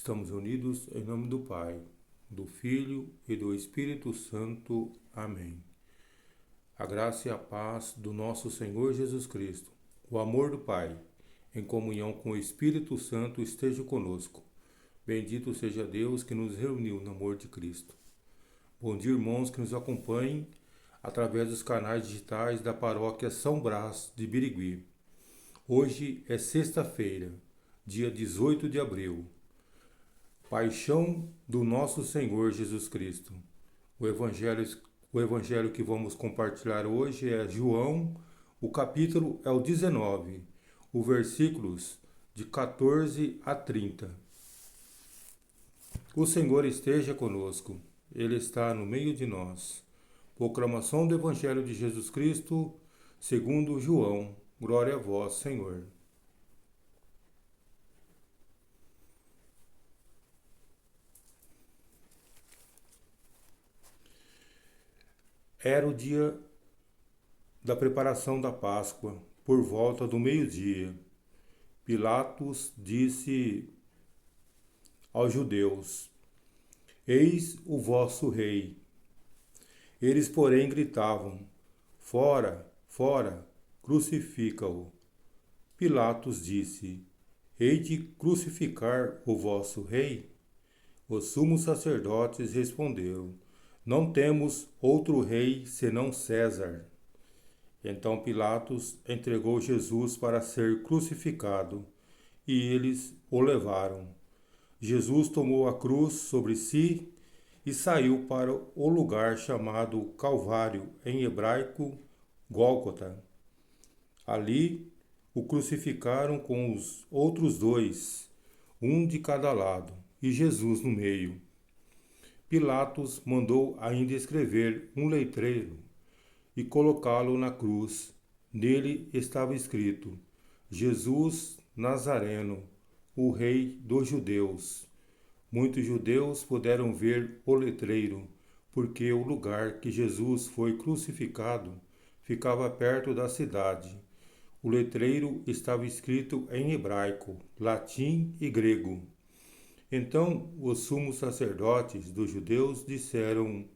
Estamos unidos em nome do Pai, do Filho e do Espírito Santo. Amém. A graça e a paz do nosso Senhor Jesus Cristo, o amor do Pai, em comunhão com o Espírito Santo, esteja conosco. Bendito seja Deus que nos reuniu no amor de Cristo. Bom dia, irmãos que nos acompanhem através dos canais digitais da Paróquia São Brás de Birigui. Hoje é sexta-feira, dia 18 de abril. Paixão do nosso Senhor Jesus Cristo. O evangelho que vamos compartilhar hoje é João, o capítulo é o 19, os versículos de 14 a 30. O Senhor esteja conosco, Ele está no meio de nós. Proclamação do Evangelho de Jesus Cristo, segundo João. Glória a vós, Senhor. Era o dia da preparação da Páscoa, por volta do meio-dia. Pilatos disse aos judeus: Eis o vosso rei. Eles, porém, gritavam: Fora, fora, crucifica-o. Pilatos disse: Hei de crucificar o vosso rei? Os sumos sacerdotes responderam: Não temos outro rei senão César. Então Pilatos entregou Jesus para ser crucificado, e eles o levaram. Jesus tomou a cruz sobre si e saiu para o lugar chamado Calvário, em hebraico Gólgota. Ali o crucificaram com os outros dois, um de cada lado, e Jesus no meio. Pilatos mandou ainda escrever um letreiro e colocá-lo na cruz. Nele estava escrito: Jesus Nazareno, o Rei dos Judeus. Muitos judeus puderam ver o letreiro, porque o lugar que Jesus foi crucificado ficava perto da cidade. O letreiro estava escrito em hebraico, latim e grego. Então os sumos sacerdotes dos judeus disseram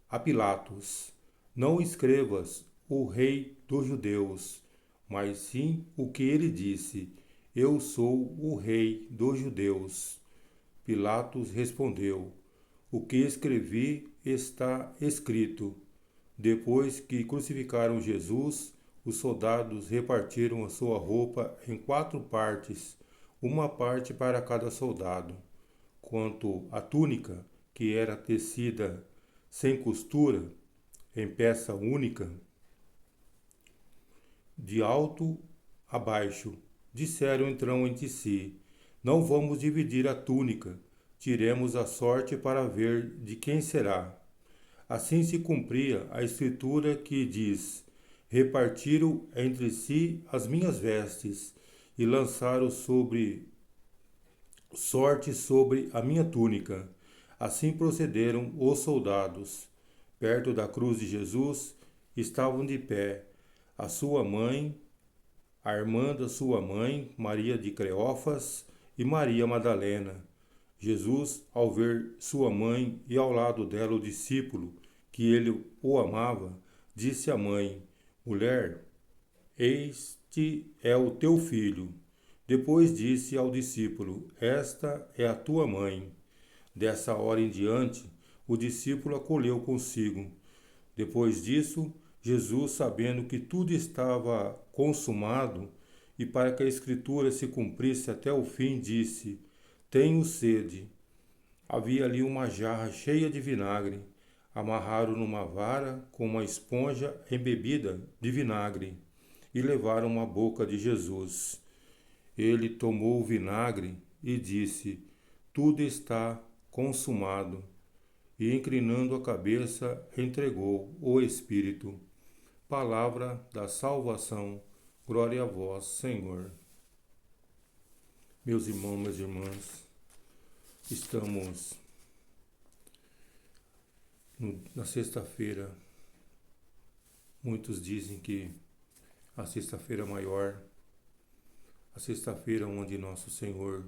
a Pilatos: Não escrevas o rei dos judeus, mas sim o que ele disse: Eu sou o rei dos judeus. Pilatos respondeu: O que escrevi está escrito. Depois que crucificaram Jesus, os soldados repartiram a sua roupa em 4 partes, uma parte para cada soldado. Quanto à túnica, que era tecida sem costura, em peça única, de alto a baixo, disseram então entre si: Não vamos dividir a túnica, tiremos a sorte para ver de quem será. Assim se cumpria a escritura que diz: Repartiram entre si as minhas vestes e lançaram sorte sobre a minha túnica. Assim procederam os soldados. Perto da cruz de Jesus estavam de pé a sua mãe, a irmã da sua mãe, Maria de Cleófas, e Maria Madalena. Jesus, ao ver sua mãe e ao lado dela o discípulo, que ele o amava, disse à mãe: Mulher, este é o teu filho. Depois disse ao discípulo: Esta é a tua mãe. Dessa hora em diante, o discípulo acolheu consigo. Depois disso, Jesus, sabendo que tudo estava consumado, e para que a Escritura se cumprisse até o fim, disse: Tenho sede. Havia ali uma jarra cheia de vinagre. Amarraram numa vara com uma esponja embebida de vinagre e levaram à boca de Jesus. Ele tomou o vinagre e disse: Tudo está consumado. E, inclinando a cabeça, entregou o Espírito. Palavra da salvação. Glória a vós, Senhor. Meus irmãos, minhas irmãs, estamos na sexta-feira. Muitos dizem que a sexta-feira maior, a sexta-feira onde nosso Senhor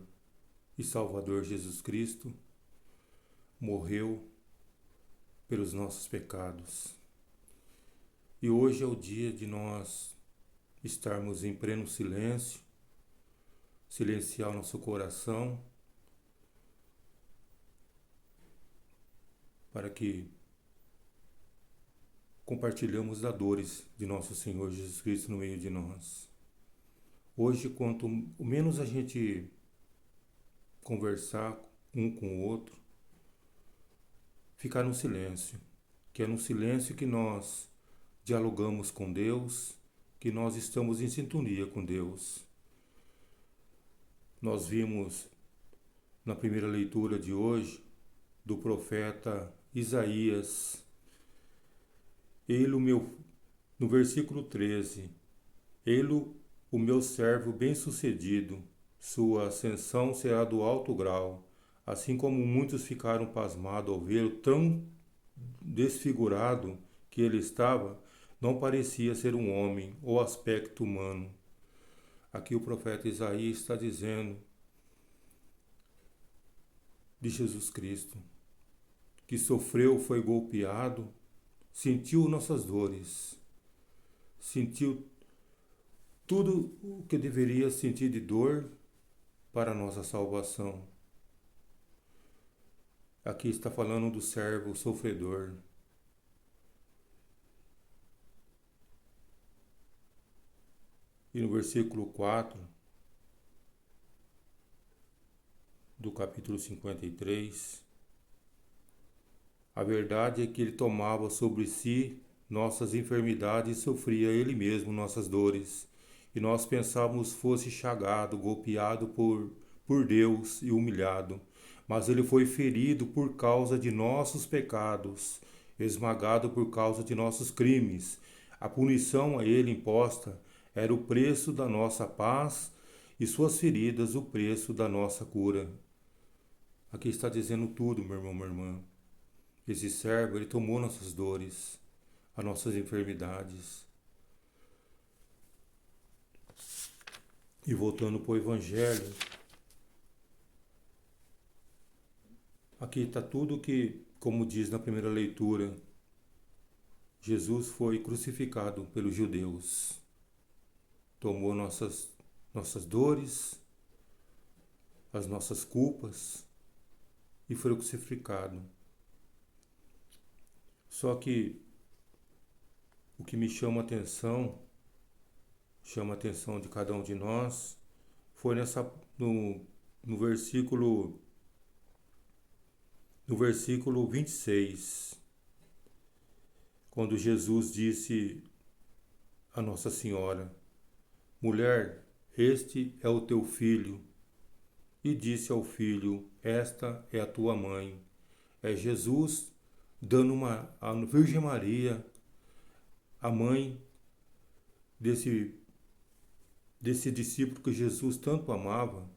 e Salvador Jesus Cristo morreu pelos nossos pecados. E hoje é o dia de nós estarmos em pleno silêncio, silenciar o nosso coração, para que compartilhamos das dores de nosso Senhor Jesus Cristo no meio de nós. Hoje, quanto menos a gente conversar um com o outro, ficar no silêncio, que é no silêncio que nós dialogamos com Deus, que nós estamos em sintonia com Deus. Nós vimos na primeira leitura de hoje do profeta Isaías, no versículo 13, ele o meu servo bem-sucedido, sua ascensão será do alto grau, assim como muitos ficaram pasmados ao vê-lo tão desfigurado que ele estava, não parecia ser um homem ou aspecto humano. Aqui o profeta Isaías está dizendo de Jesus Cristo, que sofreu, foi golpeado, sentiu nossas dores, sentiu tudo o que deveria sentir de dor para a nossa salvação. Aqui está falando do servo sofredor. E no versículo 4 do capítulo 53, a verdade é que ele tomava sobre si nossas enfermidades e sofria ele mesmo nossas dores. E nós pensávamos fosse chagado, golpeado por Deus e humilhado. Mas ele foi ferido por causa de nossos pecados, esmagado por causa de nossos crimes. A punição a ele imposta era o preço da nossa paz e suas feridas o preço da nossa cura. Aqui está dizendo tudo, meu irmão, minha irmã. Esse servo, ele tomou nossas dores, as nossas enfermidades. E voltando para o Evangelho, aqui está tudo que, como diz na primeira leitura, Jesus foi crucificado pelos judeus. Tomou nossas dores, as nossas culpas e foi crucificado. Só que o que me chama a atenção de cada um de nós, foi no versículo 26, quando Jesus disse a Nossa Senhora: mulher, este é o teu filho. E disse ao filho: esta é a tua mãe. É Jesus dando a Virgem Maria, a mãe desse discípulo que Jesus tanto amava,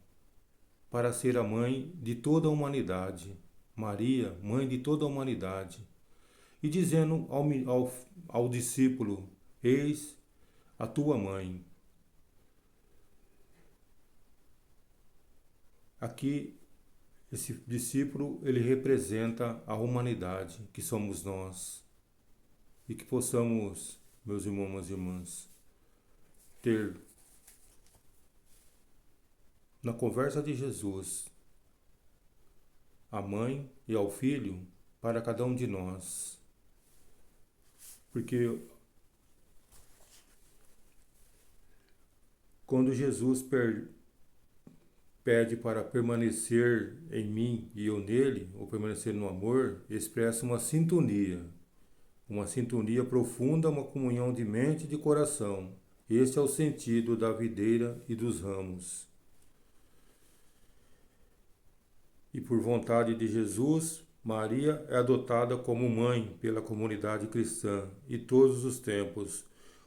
para ser a mãe de toda a humanidade. Maria, mãe de toda a humanidade. E dizendo ao discípulo: eis a tua mãe. Aqui, esse discípulo, ele representa a humanidade, que somos nós. E que possamos, meus irmãos e minhas irmãs, ter na conversa de Jesus à mãe e ao filho para cada um de nós. Porque quando Jesus pede para permanecer em mim e eu nele, ou permanecer no amor, expressa uma sintonia profunda, uma comunhão de mente e de coração. Este é o sentido da videira e dos ramos. E por vontade de Jesus, Maria é adotada como mãe pela comunidade cristã e todos os tempos.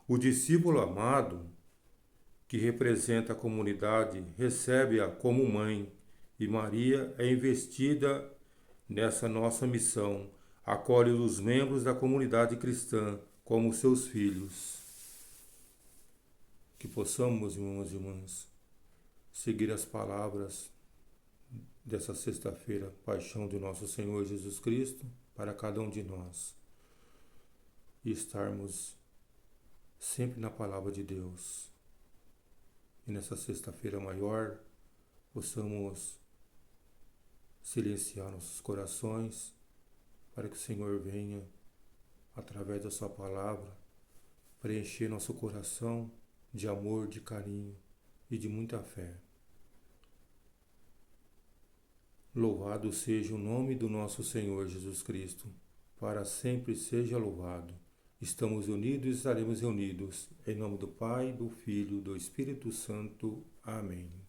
O discípulo amado, que representa a comunidade, recebe-a como mãe, e Maria é investida nessa nossa missão, acolhe os membros da comunidade cristã como seus filhos. Que possamos, irmãos e irmãs, seguir as palavras dessa sexta-feira, paixão do nosso Senhor Jesus Cristo, para cada um de nós. E estarmos sempre na palavra de Deus. E nessa sexta-feira maior, possamos silenciar nossos corações para que o Senhor venha, através da sua palavra, preencher nosso coração de amor, de carinho e de muita fé. Louvado seja o nome do nosso Senhor Jesus Cristo, para sempre seja louvado. Estamos unidos e estaremos reunidos, em nome do Pai, do Filho e do Espírito Santo. Amém.